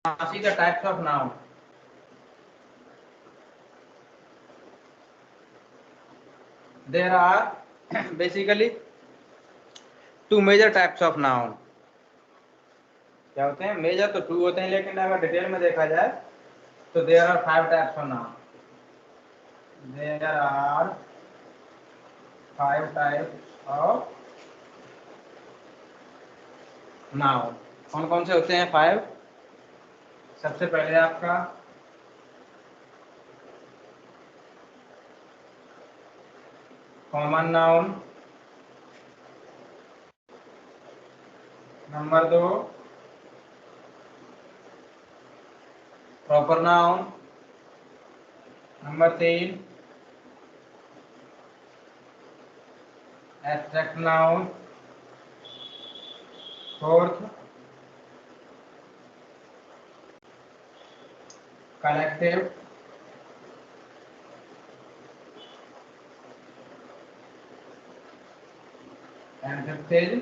see the types of noun. There are basically two major types of noun. क्या होते हैं? Major तो to होते हैं, लेकिन अगर डिटेल में देखा जाए तो there are 5 types of noun. There are 5 types of noun. कौन कौन से होते हैं 5? सबसे पहले आपका common noun, number 2 proper noun, number 3 abstract noun, fourth collective, and fifth is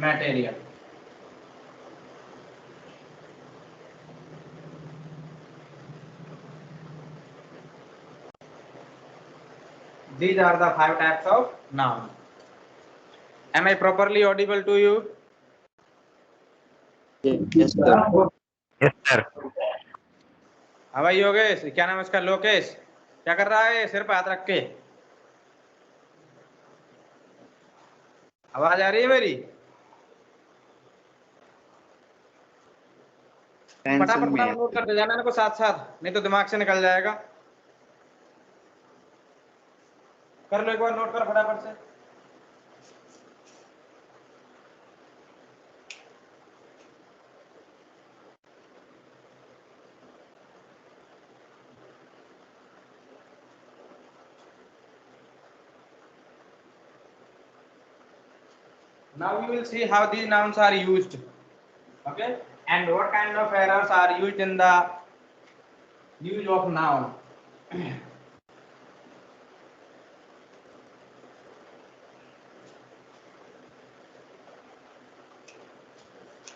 material. These are the 5 types of noun. Am I properly audible to you? Yes, sir. Yes, sir. हाँ भाई योगेश, क्या नाम है इसका? लोकेश. क्या कर रहा है सिर पे हाथ रख के? आवाज आ रही है मेरी? फटाफट नोट करते जाना इनको साथ साथ, नहीं तो दिमाग से निकल जाएगा. कर लो एक बार, नोट कर फटाफट से. Now we will see how these nouns are used. Okay, and what kind of errors are used in the use of noun.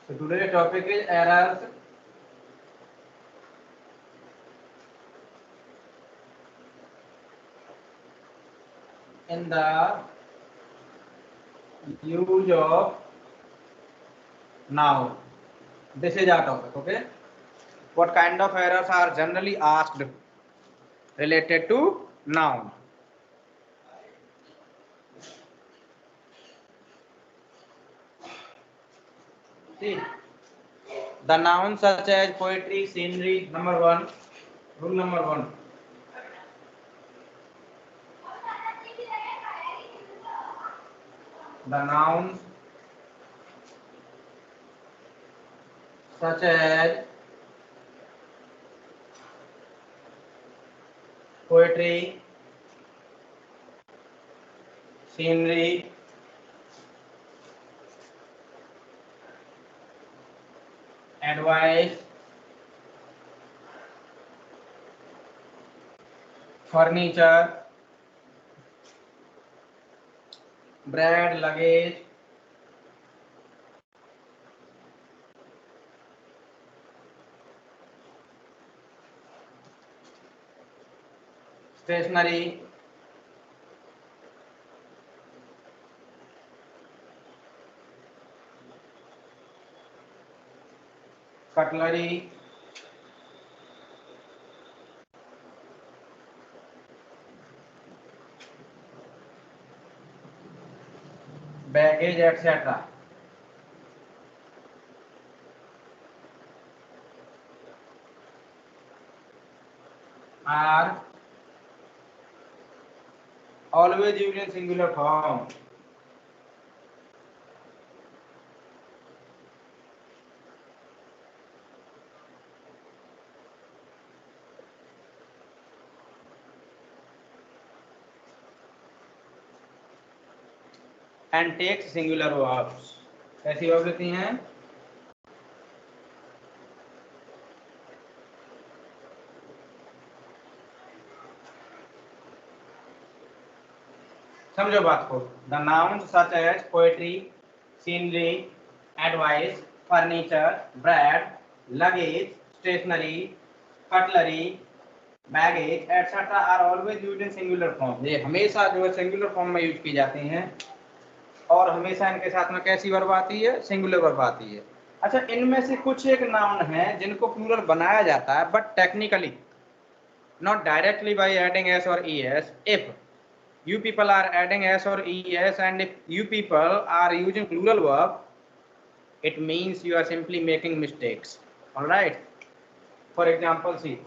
So today's topic is errors in the use of noun. This is our topic. Okay, what kind of errors are generally asked related to noun? See, the nouns such as poetry, scenery, number 1, rule number 1. The nouns such as poetry, scenery, advice, furniture, bread, luggage, stationery, cutlery, baggage, etc. are always used in singular form. And takes singular verbs. कैसी verb लेती हैं? समझो बात को. The nouns such as poetry, scenery, advice, furniture, bread, luggage, stationery, cutlery, baggage etc. are always used in singular form. ये हमेशा जो है singular form में यूज की जाती हैं और हमेशा इनके साथ में कैसी वर्ब आती है? सिंगुलर वर्ब आती है। अच्छा, इनमें से कुछ एक नाउन है जिनको प्लूरल बनाया जाता है but technically not directly by adding s or es. If you people are adding s or es and if you people are using plural verb, it means you are simply making mistakes. All right, for example, see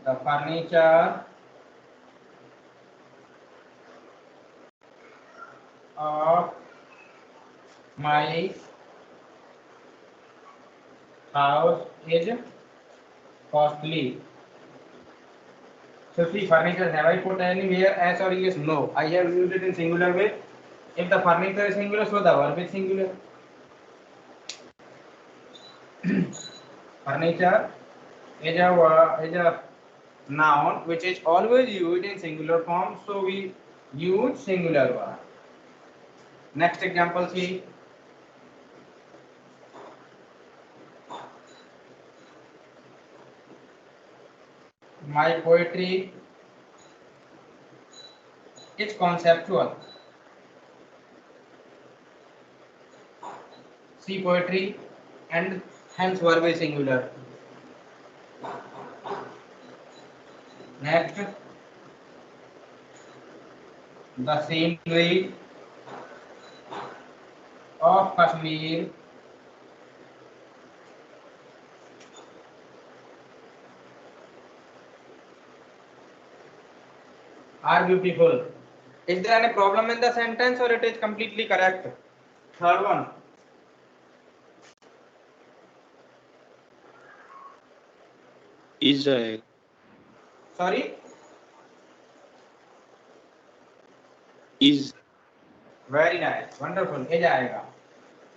the furniture of my house is costly. So see, furniture, have I put anywhere s or es? No, I have used it in singular way. If the furniture is singular, so the verb is singular. Furniture is a noun which is always used in singular form, so we use singular verb. Next example, see my poetry is conceptual. See poetry and hence verb is singular. Next, the scenery of Kashmir are beautiful. Is there any problem in the sentence or it is completely correct? Third one. is a Sorry? is very nice, wonderful, ए जाएगा।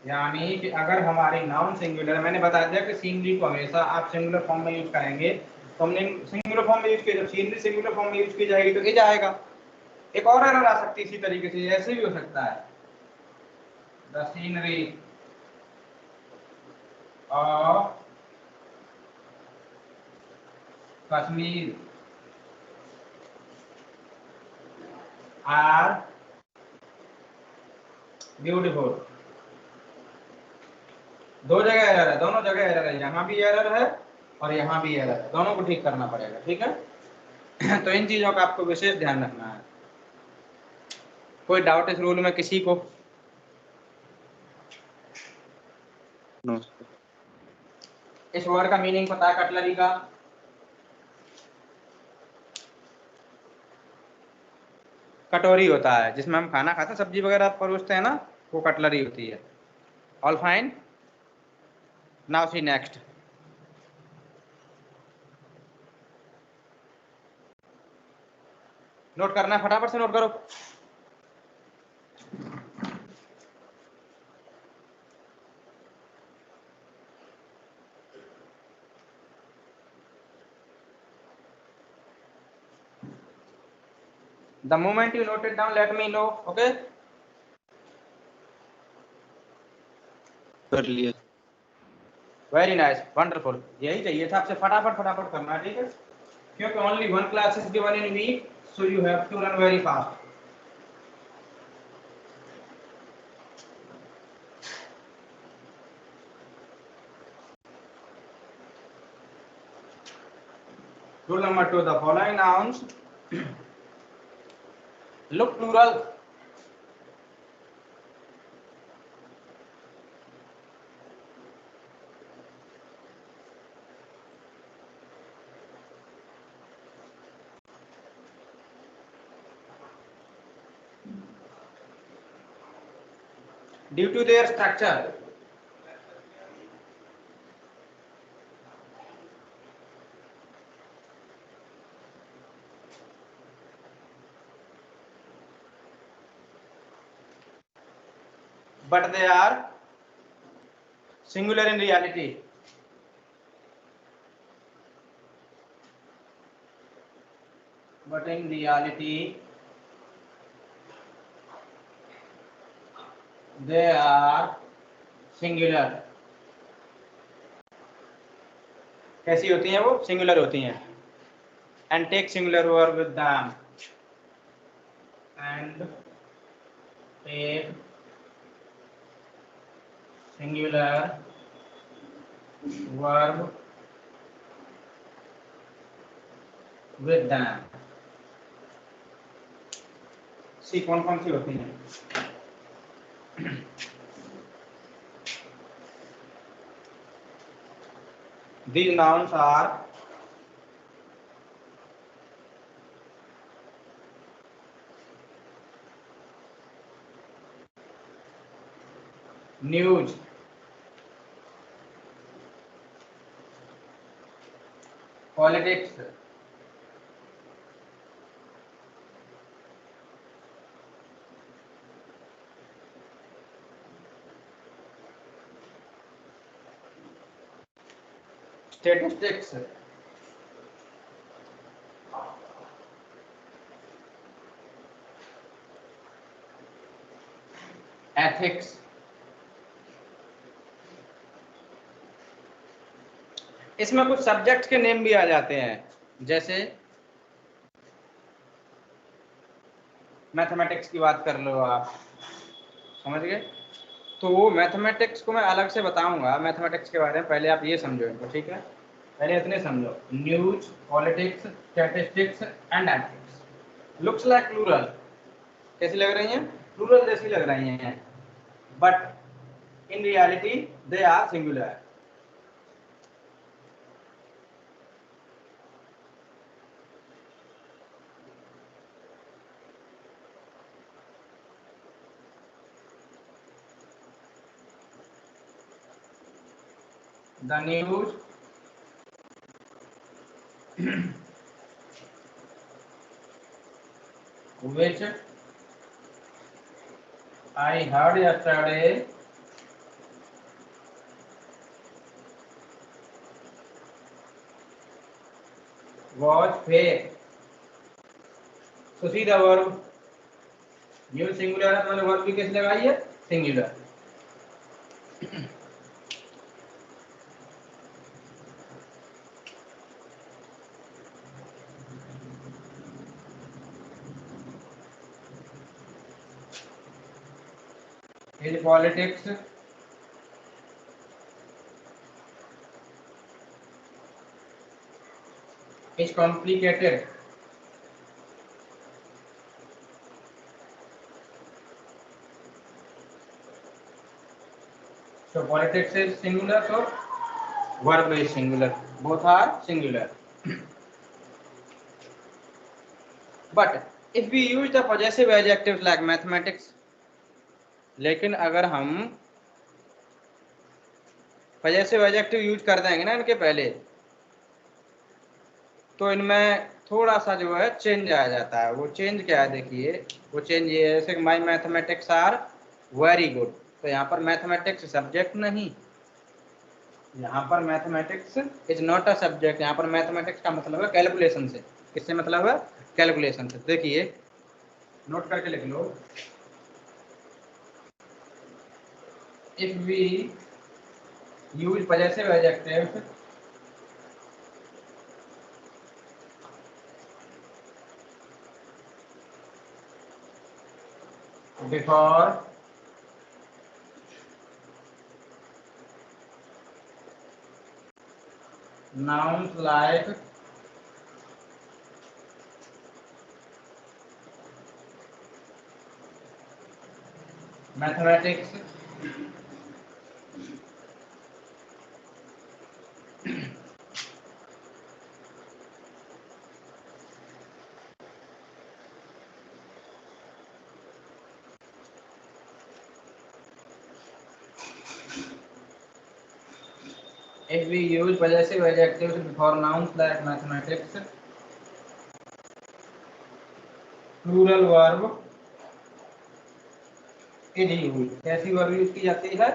यानी कि अगर हमारी noun singular, मैंने बता दिया कि सीनरी को हमेशा आप सिंगुलर फॉर्म में यूज करेंगे, तो हमने सिंगुलर फॉर्म में यूज किया, जब सीनरी सिंगुलर फॉर्म में यूज की जाएगी तो ए जाएगा। एक और एरर आ सकती है इसी तरीके से, ऐसे भी हो सकता है, the scenery of Kashmir are beautiful. दो जगह एरर है, दोनों जगह एरर है, यहाँ भी एरर है और यहाँ भी एरर है, दोनों को ठीक करना पड़ेगा, ठीक है। तो इन चीजों का आपको विशेष ध्यान रखना है। कोई डाउट इस रूल में किसी को? no. इस वर्ड का मीनिंग पता है कटलरी का? कटोरी होता है जिसमें हम खाना खाते हैं, सब्जी वगैरह परोसते हैं ना, वो कटलरी होती है। All fine, now see next. Note करना है, फटाफट से नोट करो। The moment you note it down, let me know, okay? कर लिया। वेरी नाइस, वंडरफुल, यही चाहिए था आपसे, फटाफट फटाफट करना है, ठीक है, क्योंकि only one class is given in week, so you have to run very fast. Rule number 2, the following nouns look plural due to their structure. But they are singular in reality. But in reality they are singular. कैसी होती हैं वो? Singular होती हैं। And take singular verb with them, and take singular verb with them. सी कौन कौन सी होती हैं? These nouns are news, politics, statistics, ethics। इसमें कुछ सब्जेक्ट्स के नेम भी आ जाते हैं, जैसे मैथमेटिक्स की बात कर लो आप, समझ गए? तो मैथमेटिक्स को मैं अलग से बताऊंगा, मैथमेटिक्स के बारे में पहले आप ये समझो इनको, ठीक है? पहले इतने समझो, news, politics, statistics and ethics. Looks like plural, कैसी लग रही हैं? प्लूरल जैसी लग रही हैं, but in reality they are singular. The news which I heard yesterday was fake। So see the verb, news singular है तो मैंने वर्ब भी कैसे लगाई है? Singular. In politics is complicated, so politics is singular, so verb is singular, both are singular। But if we use the possessive adjectives like mathematics, लेकिन अगर हम possessive adjective यूज कर देंगे ना इनके पहले, तो इनमें थोड़ा सा जो है चेंज आ जाता है। वो चेंज क्या है? देखिए, वो चेंज ये है, जैसे माई मैथमेटिक्स आर वेरी गुड, तो यहाँ पर मैथमेटिक्स सब्जेक्ट नहीं, यहाँ पर mathematics is not a subject. यहाँ पर मैथमेटिक्स का मतलब है कैलकुलेशन से। किससे मतलब है? कैलकुलेशन से। देखिए, नोट करके लिख लो, if we use possessive adjectives before nouns like mathematics, if we use possessive adjectives before nouns like mathematics, plural verb is used। कैसी वर्ब यूज की जाती है?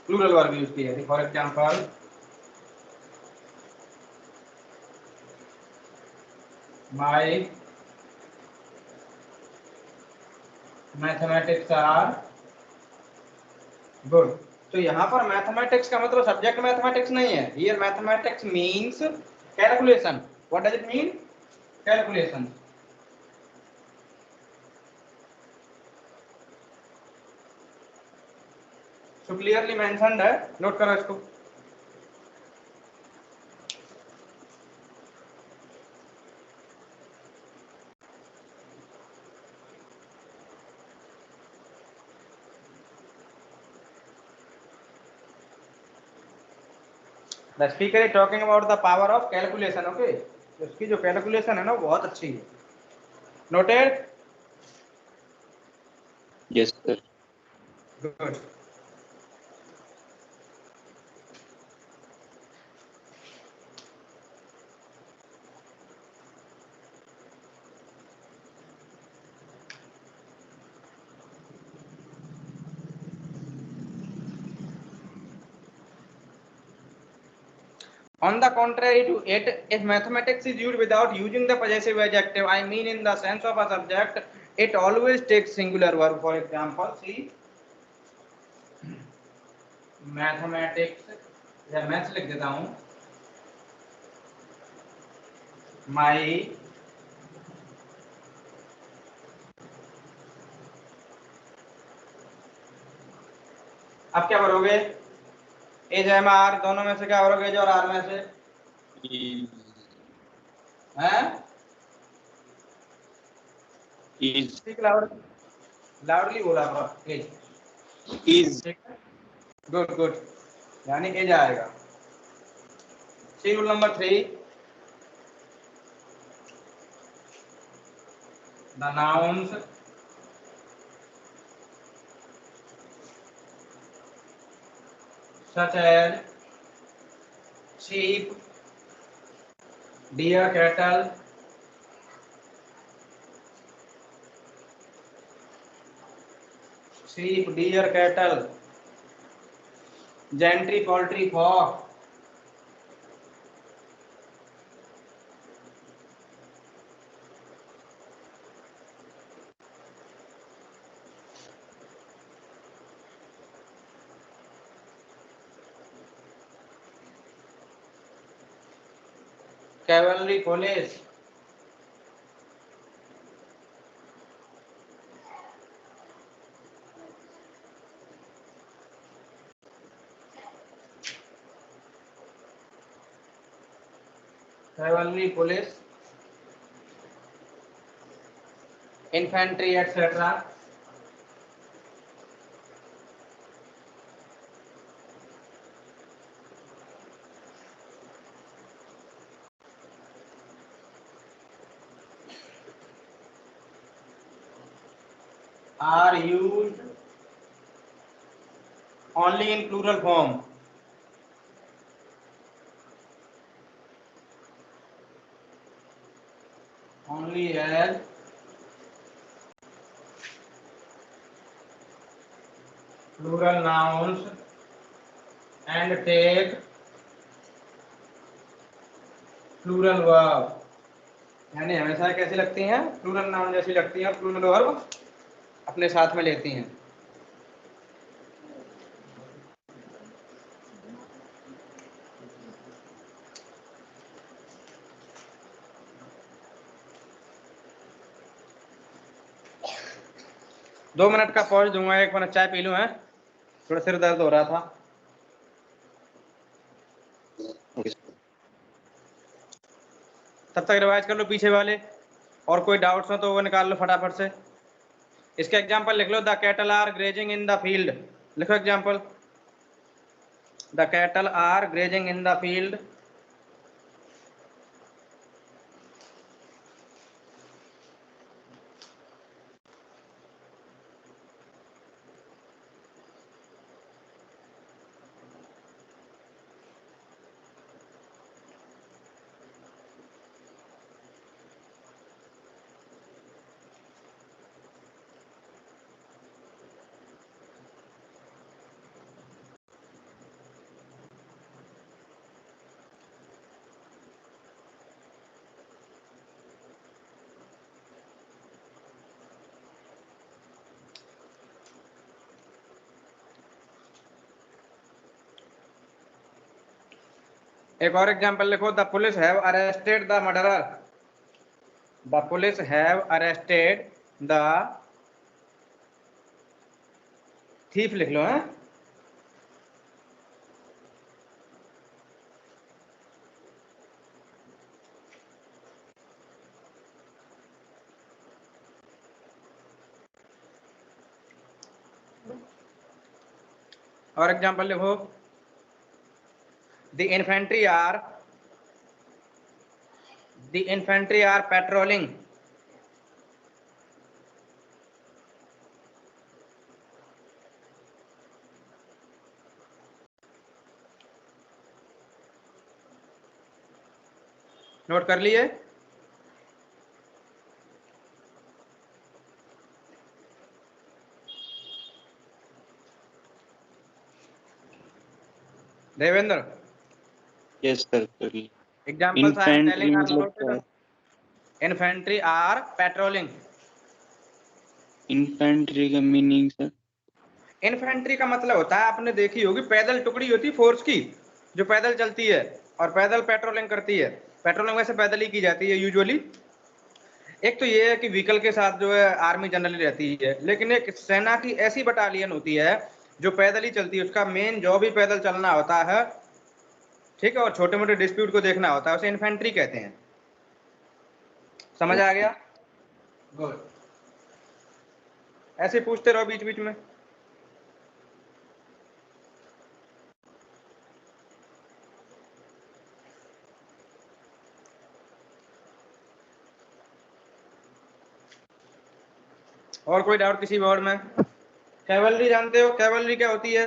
प्लूरल वर्ब यूज की जाती है। For example, my mathematics are good. तो यहाँ पर मैथमेटिक्स का मतलब सब्जेक्ट मैथमेटिक्स नहीं है, here mathematics means calculation. What does it mean? Calculation. So clearly mentioned है, नोट करो इसको। The speaker is talking about the power of calculation. Okay, उसकी जो कैलकुलेशन है ना बहुत अच्छी है। Noted? Yes, sir. Good. On the contrary to it, if mathematics is used without using the possessive adjective, I mean in the sense of a subject, it always takes singular verb. For example, see, mathematics, या maths लिख देता हूँ, my अब क्या भरोगे? As M R दोनों में से क्या भरोगे? एज और आर में से हैं? Is ठीक, लाउडली बोला करो, एज। is ठीक है, गुड गुड, यानी एज आएगा। See rule number 3, the nouns such as sheep, deer, cattle, sheep, deer, cattle, gentry, poultry, hog, cavalry, police, cavalry, police, infantry, etc. are used only in plural form. Only as plural nouns and take plural verb। यानी हमेशा कैसी लगती हैं? Plural noun जैसी लगती हैं, और plural verb अपने साथ में लेती हैं। 2 मिनट का पॉज दूंगा, 1 मिनट चाय पी लूं, है थोड़ा सिर दर्द हो रहा था। okay. तब तक रिवाइज कर लो पीछे वाले, और कोई डाउट्स हो तो वो निकाल लो फटाफट से। इसका एग्जांपल लिख लो, the cattle are grazing in the field. लिखो example, the cattle are grazing in the field. एक और एग्जांपल लिखो, the police have arrested the murderer. The police have arrested the thief लिख लो है। और एग्जांपल लिखो, the infantry are patrolling. Note कर लिए? Devendra, Yes, sir. Early. Examples I am Infantry telling are मतलब क्या है? About infantry are patrolling. Infantry का मीनिंग सर? इन्फेंट्री का मतलब होता है, आपने देखी होगी पैदल टुकड़ी होती है फोर्स की, जो पैदल चलती है और पैदल पेट्रोलिंग करती है। पेट्रोलिंग वैसे पैदल ही की जाती है यूजुअली। एक तो ये है कि व्हीकल के साथ जो है आर्मी जनरली रहती है, लेकिन एक सेना की ऐसी बटालियन होती है जो पैदल ही चलती है, उसका मेन जॉब ही पैदल चलना होता है, ठीक है, और छोटे मोटे डिस्प्यूट को देखना होता है, उसे इन्फेंट्री कहते हैं। समझ आ ओके। गया? गुड। ऐसे पूछते रहो बीच बीच में। और कोई डाउट किसी वर्ड में? कैवलरी जानते हो? कैवलरी क्या होती है?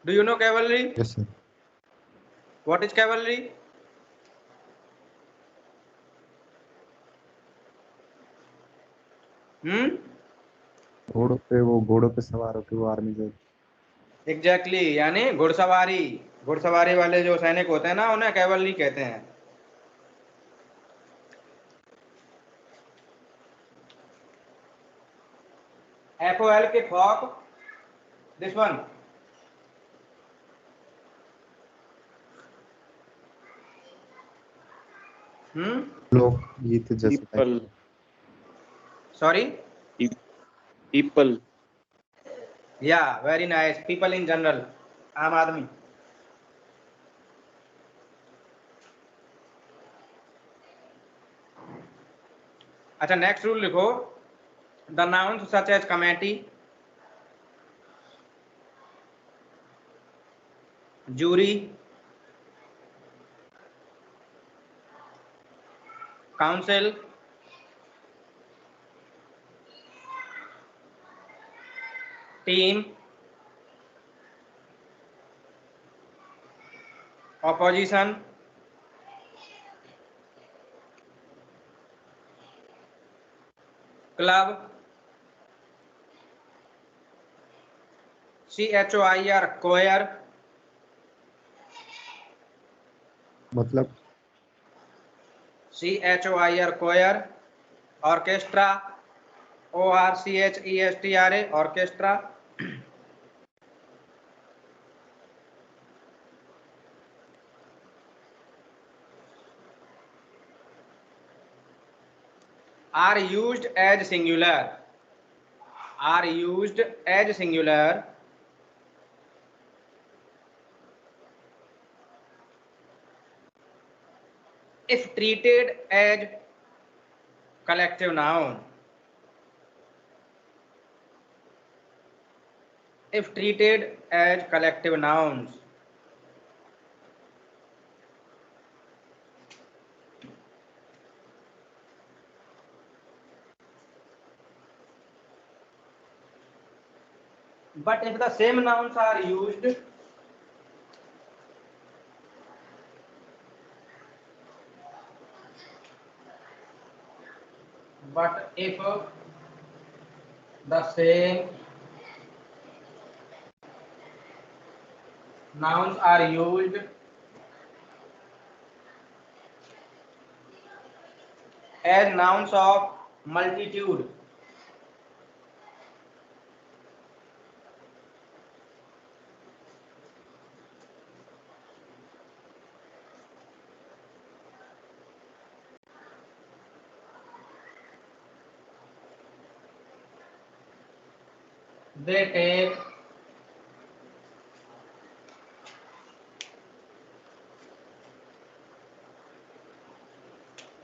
Do you know cavalry? Yes, sir. What is cavalry? घोड़ों पे सवार होकर वो आर्मी जो एग्जैक्टली, यानी घुड़सवारी। घुड़सवारी वाले जो सैनिक होते हैं ना, उन्हें कैवलरी कहते हैं। FOL के फॉक, दिस वन। लोग गीत जैसे टाइप पीपल। का। सॉरी? पीपल। या, very nice, people in general, आम आदमी। अच्छा, नेक्स्ट रूल लिखो, the nouns such as committee, jury, council, team, opposition, club, CHOIR कोयर, मतलब CHOIR coir, orchestra, ORCHESTRA orchestra, are used as singular, are used as singular if treated as collective noun, if treated as collective nouns. But if the same nouns are used but if the same nouns are used as nouns of multitude, they take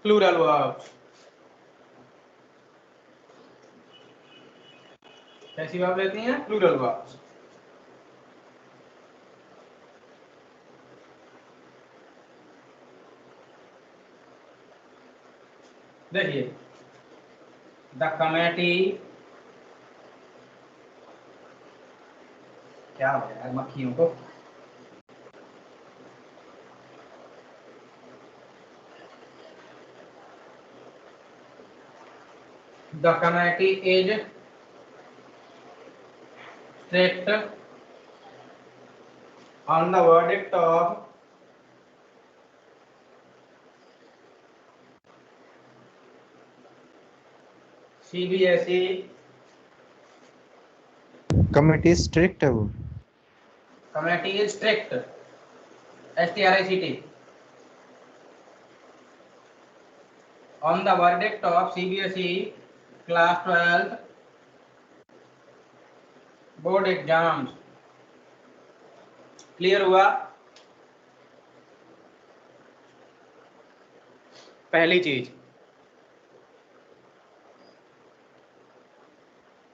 plural verbs। कैसी verb लेती हैं? Plural verbs. देखिए, the committee, क्या हो गया मक्खियों को, the committee is strict on the verdict of CBSE committee strict है वो। committee is strict, STRICT, on the verdict of CBSE class 12 board exams। Clear हुआ? पहली चीज।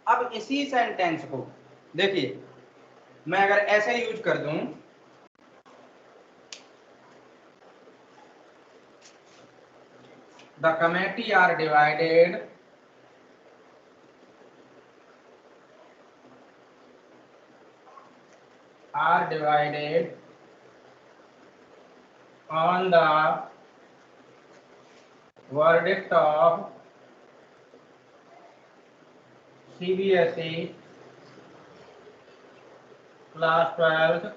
अब इसी सेंटेंस को देखिए, मैं अगर ऐसे यूज कर दूं, the committee are divided on the verdict of CBSE class 12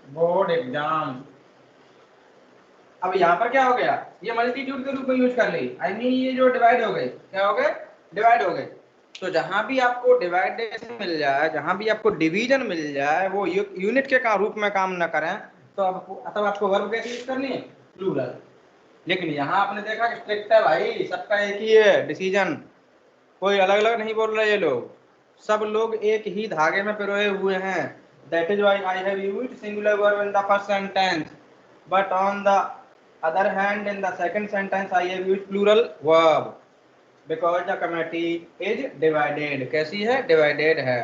board exam. अब यहाँ पर क्या हो गया, ये मल्टीट्यूड के रूप में यूज कर ली। आई मीन ये जो डिवाइड हो गए, क्या हो गए? डिवाइड हो गए। तो जहां भी आपको डिवाइडेशन मिल जाए, जहां भी आपको डिवीजन मिल जाए, वो यूनिट के रूप में काम न करें, तो आपको वर्ब कैसे यूज करनी है? प्लूरल। लेकिन यहाँ आपने देखा कि स्ट्रिक्ट है भाई, सबका एक ही है डिसीजन, कोई अलग अलग नहीं बोल रहे ये लोग, सब लोग एक ही धागे में पिरोए हुए हैं। That is why I have used singular verb in the first sentence, but on the other hand in the second sentence I have used plural verb because the committee is divided. कैसी है? Divided है।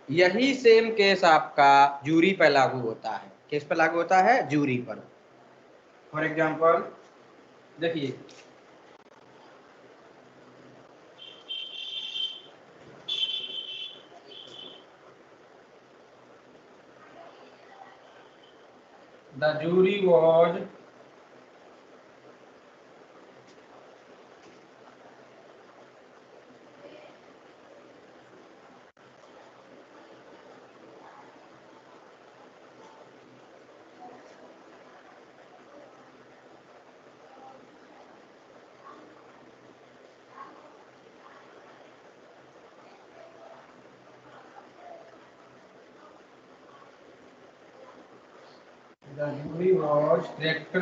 यही same case आपका jury पर लागू होता है। किस पर लागू होता है? जूरी पर। फॉर एग्जाम्पल देखिए, the jury was strict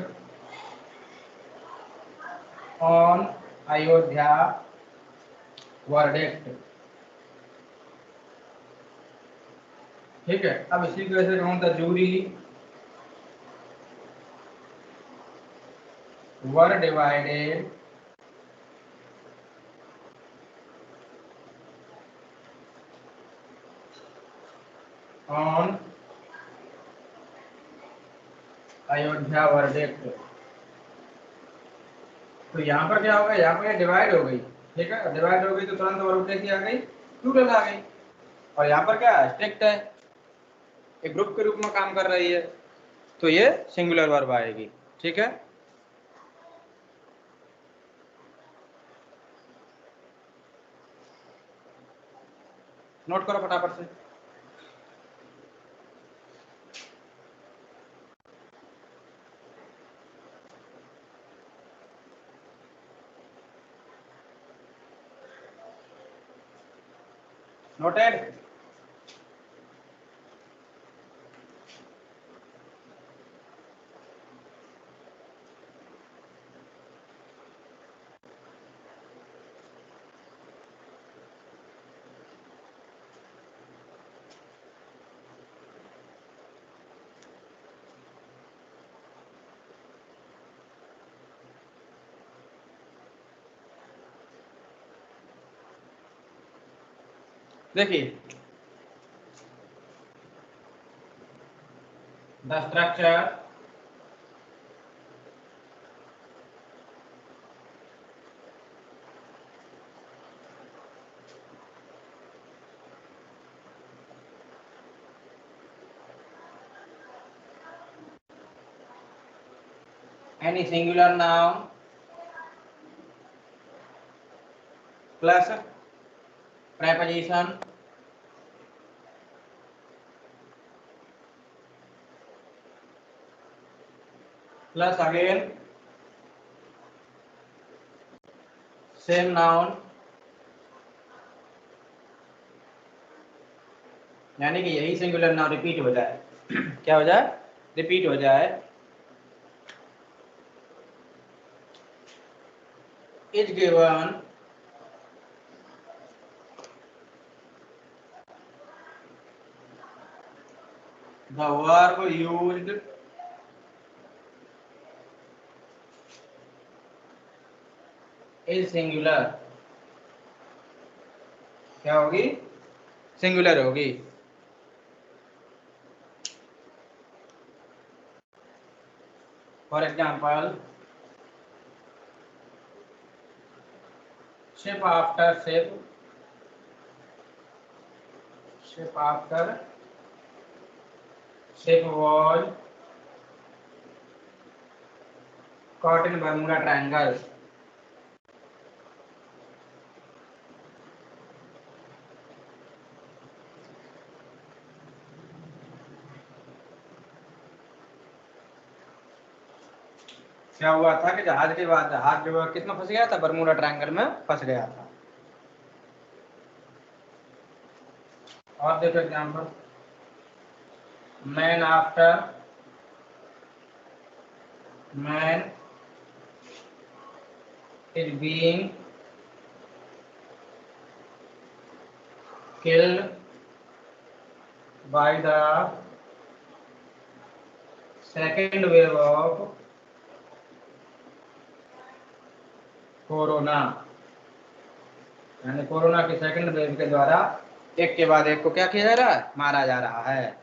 on Ayodhya verdict. ठीक है, अब इसी की वजह से कहूँ the jury were divided on Ayodhya verdict. तो यहाँ पर क्या होगा? यहाँ पर डिवाइड हो गई। ठीक है, डिवाइड हो गई तो तुरंत वर्ब कैसी आ गई? प्लूरल आ गई। और यहाँ पर क्या है? स्ट्रिक्ट है, एक ग्रुप के रूप में काम कर रही है, तो ये सिंगुलर वर्ब आएगी। ठीक है, नोट करो फटाफट से। नोटेड? देखिए the structure any singular noun plus preposition plus again same noun, यानी कि यही सिंगुलर नाउन रिपीट हो जाए। क्या हो जाए? रिपीट हो जाए। Is given the verb used is singular। क्या होगी? सिंगुलर होगी। For example ship after ship, ship after ship was caught in Bermuda Triangle। क्या हुआ था कि जहाज के बाद जहाज जो है किसमें फंस गया था? बरमूडा ट्रायंगल में फंस गया था। और देखो example, man after man is being killed by the second wave of corona, यानी कोरोना के सेकंड वेव के द्वारा एक के बाद एक को क्या किया जा रहा है? मारा जा रहा है।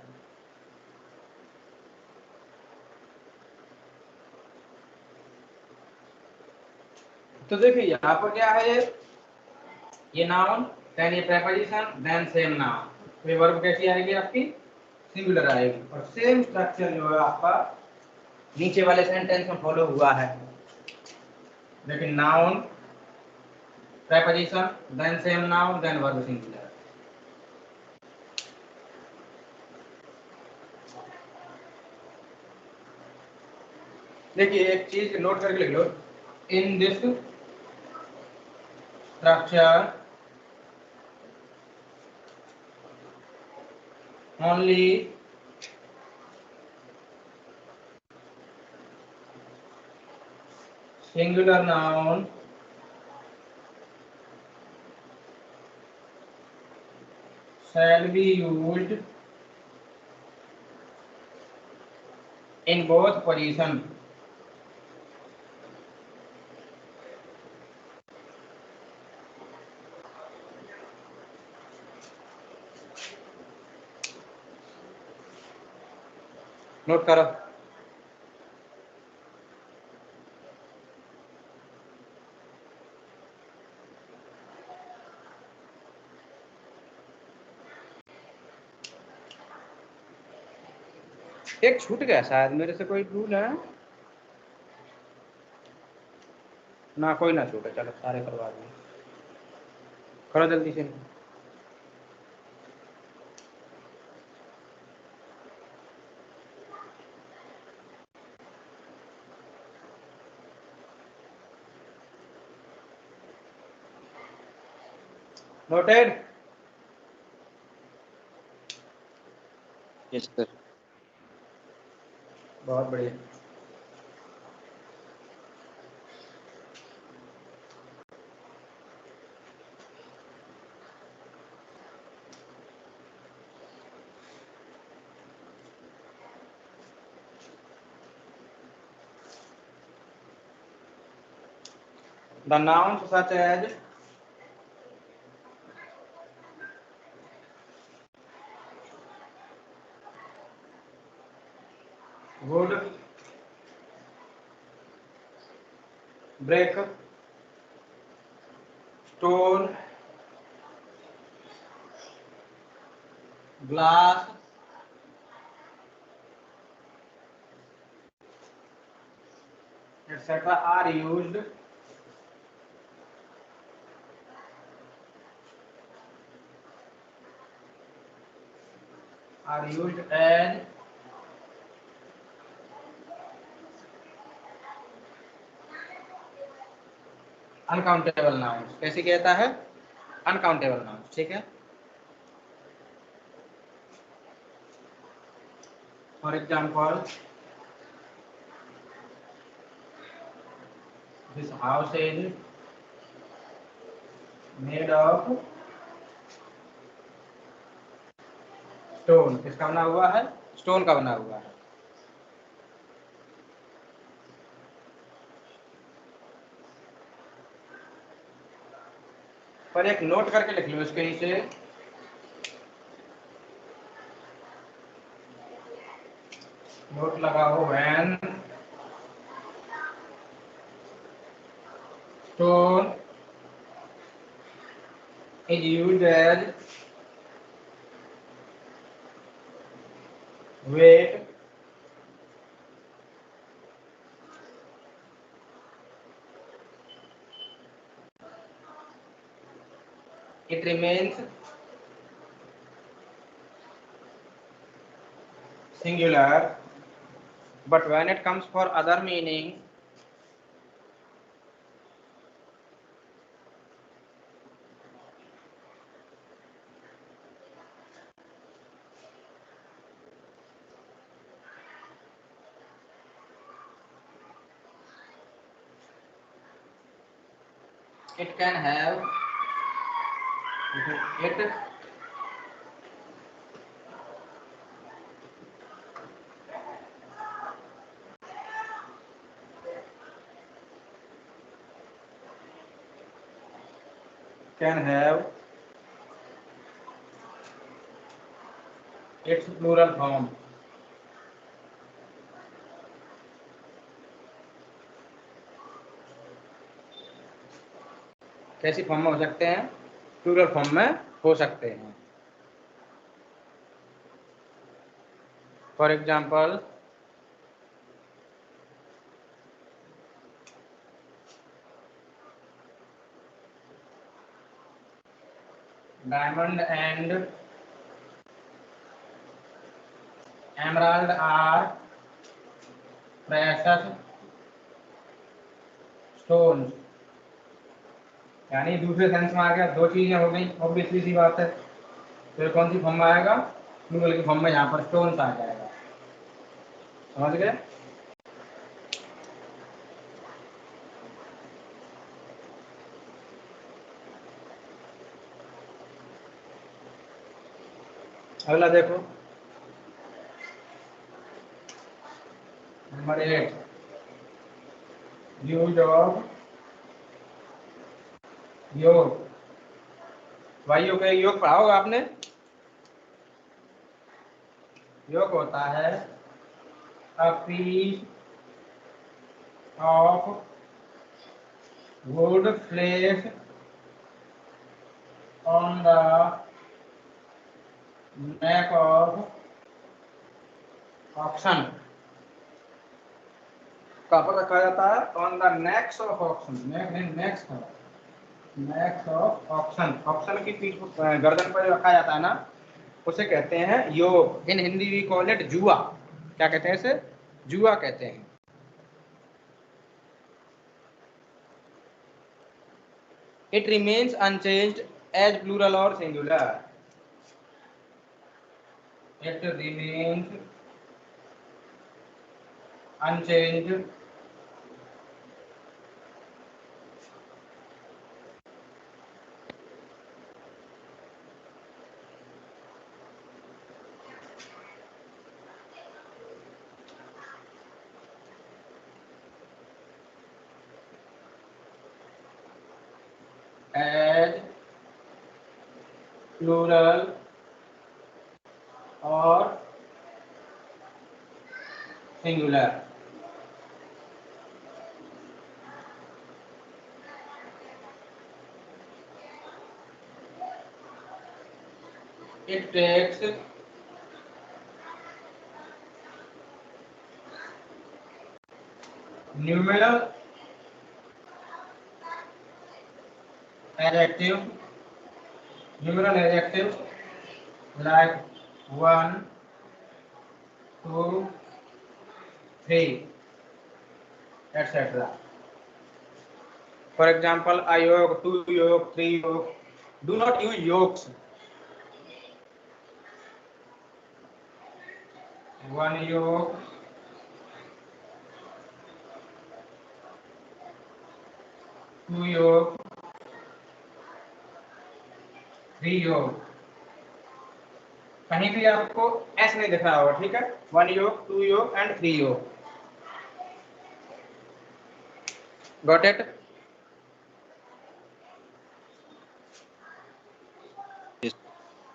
तो देखिए यहाँ पर क्या है, ये नाउन, देन ये प्रेपोजिशन, देन सेम नाउन। ये वर्ब कैसी आएगी? आपकी सिंगुलर आएगी। और सेम स्ट्रक्चर जो है आपका नीचे वाले सेंटेंस में फॉलो हुआ है, लेकिन noun preposition, then same noun, then verb singular. देखिए एक चीज नोट करके लिख लो, in this structure only singular noun shall be used in both position। Note करो। एक छूट गया शायद मेरे से, कोई रूल है ना? कोई ना छूटे, चलो सारे करवा दिए। करो जल्दी से। नोटेड? Yes sir. बहुत बढ़िया। The nouns such as wood, brick, stone, glass, etc. are used as uncountable nouns. कैसे कहता है? Uncountable nouns. ठीक है। For example, this house is made of stone. किसका बना हुआ है? स्टोन का बना हुआ है। पर एक नोट करके लिख लो इसके नीचे, नोट लगाओ, when stone is used as weight it remains singular, but when it comes for other meaning it can have it can have its plural form। कैसी फॉर्म में हो सकते हैं? प्लूरल फॉर्म में हो सकते हैं। For example, diamond and emerald are precious stone. यानी दूसरे सेंस में आ गया, दो चीजें हो गई, ऑब्वियसली सी बात है। तो कौन सी फॉर्म में आएगा? प्लूरल की फॉर्म में, यहाँ पर स्टोन्स आ जाएगा। समझ गए? अगला देखो, नंबर 8, यूज ऑफ योग। वायु का योग पढ़ा होगा आपने। योग होता है a piece of wood placed on the neck of oxen। कहाँ पर रखा जाता है? On the necks of oxen. Neck नहीं, नेक्स है, नेक्स ऑफ ऑक्सन। ऑक्सन की पीठ गर्दन पर रखा जाता है ना, उसे कहते हैं yoke. In Hindi we call it jua. क्या कहते हैं इसे? जुआ कहते हैं। It remains unchanged as plural और singular. It remains unchanged as plural or singular. It takes numeral adjective, like 1, 2, 3, etc. For example, a yoke, 2 yoke, 3 yoke. Do not use yokes. 1 yoke, 2 yoke, 3 yoke. कहीं भी आपको S नहीं दिख रहा होगा, ठीक है। 1 yoke, 2 yoke and 3 yoke. Got it? Yes.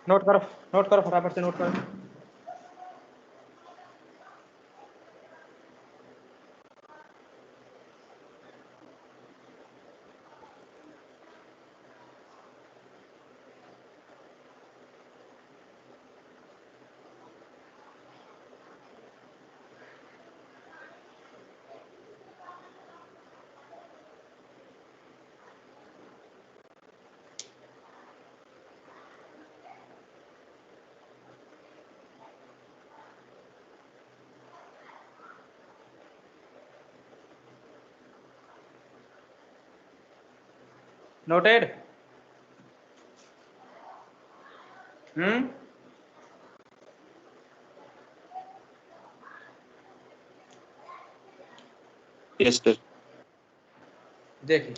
Note करो फटाफट से नोट करो। Noted? Yes, sir. देखिए,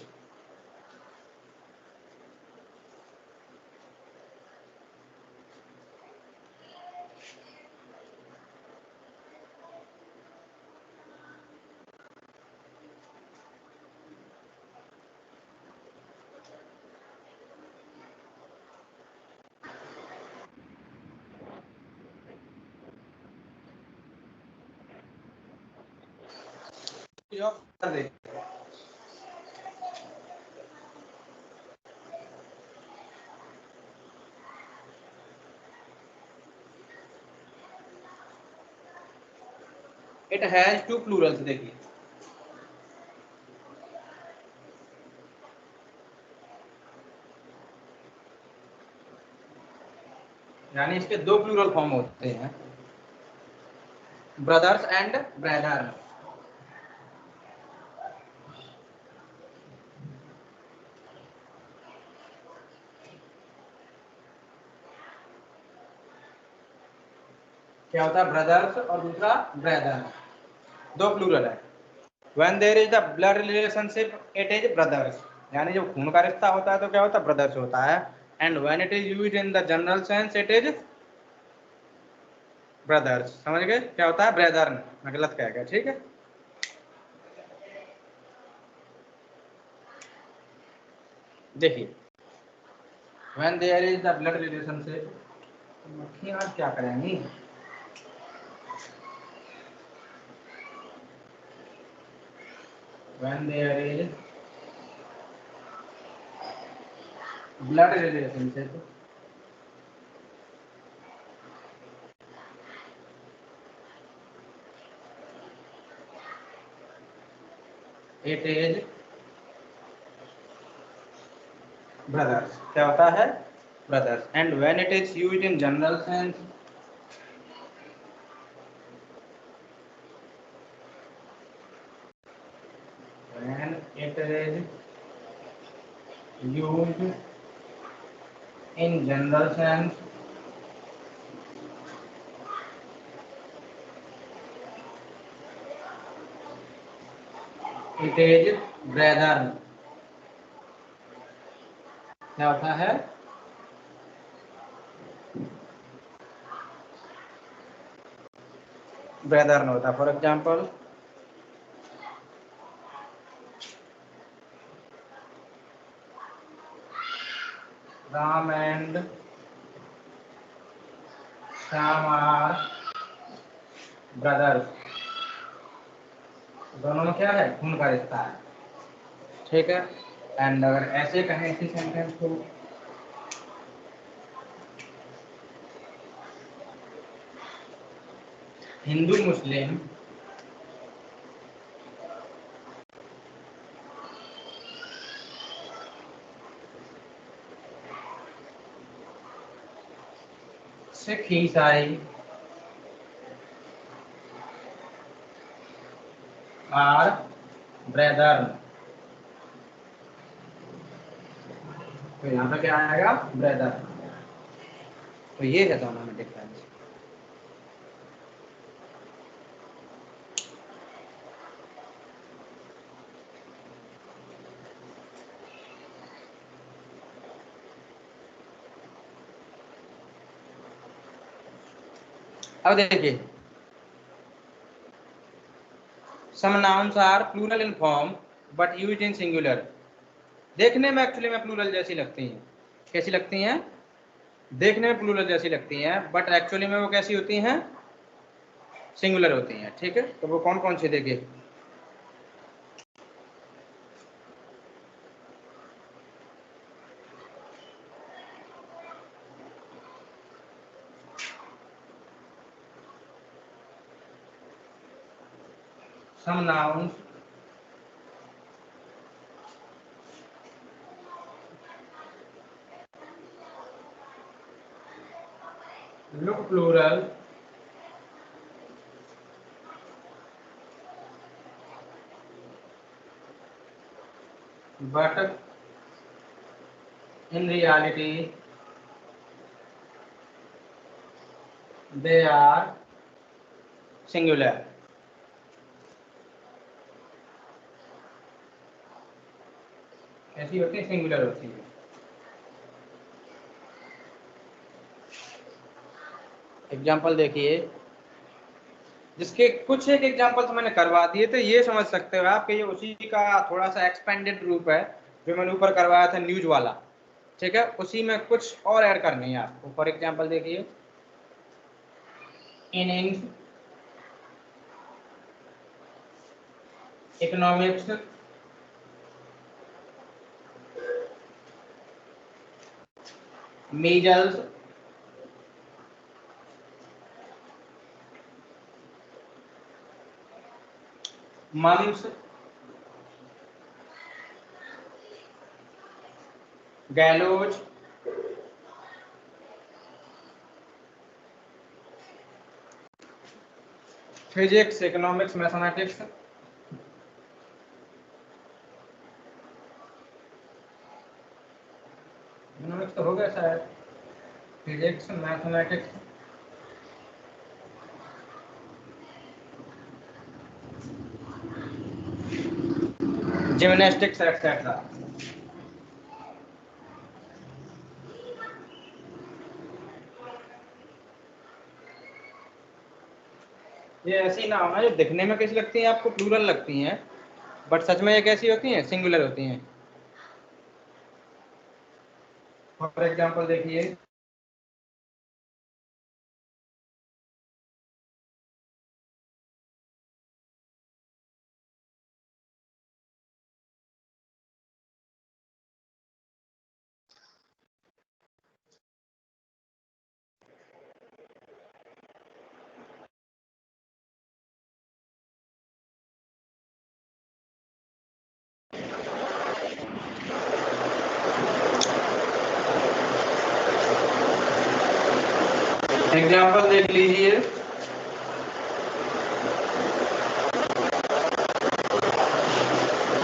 it has 2 plurals. देखिए, यानी इसके 2 प्लूरल फॉर्म होते हैं, ब्रदर्स एंड ब्रदर। क्या होता है? ब्रदर्स और दूसरा ब्रदर, 2 प्लूरल है। When there is the blood relationship, it is brothers. यानी जब खून का रिश्ता होता है तो क्या होता है? ब्रदर्स होता है। And when it is used in the general sense, it is brothers. समझ गए? क्या होता है? ब्रदर। मैं गलत कह गया, ठीक है। देखिए, when there is the blood relationship, मक्खियाँ आज क्या करेंगी? When there is blood relationship, it is brothers। क्या होता है? brothers। And when it is used in general sense, when it is used in general sense, it is brother। क्या होता है? ब्रदर न होता। For example, Ram and Shyam are brothers. दोनों में क्या है, खून का रिश्ता है, ठीक है। एंड अगर ऐसे कहें इसी सेंटेंस को, हिंदू मुस्लिम सिख ईसाई आर ब्रदर, तो यहाँ पे क्या आएगा, ब्रदर। तो ये है दोनों में डिफरेंस। अब देखिए, some nouns are plural in form but used in singular. देखने में एक्चुअली में प्लूरल जैसी लगती हैं। कैसी लगती हैं? देखने में प्लूरल जैसी लगती हैं, बट एक्चुअली में वो कैसी होती हैं, सिंगुलर होती हैं, ठीक है। तो वो कौन कौन सी देखिए, some nouns look plural but in reality they are singular। कैसी होती है, सिंगुलर होती है। एग्जाम्पल देखिए, जिसके कुछ एक एग्जाम्पल्स मैंने करवा दिए, तो ये समझ सकते हो आप कि ये उसी का थोड़ा सा एक्सपेंडेड रूप है जो मैंने ऊपर करवाया था न्यूज वाला, ठीक है। उसी में कुछ और ऐड करनी है आपको। फॉर एग्जाम्पल देखिए, innings, economics, measles, mumps, gallows, physics, economics, mathematics, economics तो हो गया शायद, फिजिक्स, मैथमेटिक्स, जिम्नास्टिक्स एक्सेट्रा। ये ऐसी नाम है जो दिखने में कैसी लगती हैं आपको, प्लूरल लगती हैं, बट सच में ये कैसी होती हैं, सिंगुलर होती हैं। फॉर एग्जाम्पल देखिए, एग्जाम्पल देख लीजिए,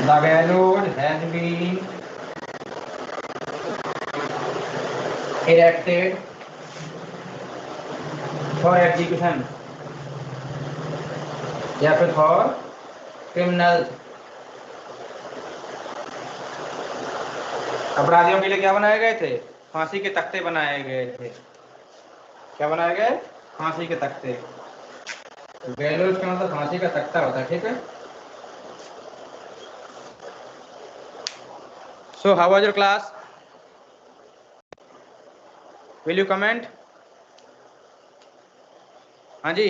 the gallows has been erected for execution, या फिर फॉर क्रिमिनल। अपराधियों के लिए क्या बनाए गए थे, फांसी के तख्ते बनाए गए थे। क्या बनाए गए, फांसी के तख्ते। गैलोज का मतलब फांसी का तख्ता होता है, ठीक है। So how was your class, will you comment? हाँ जी।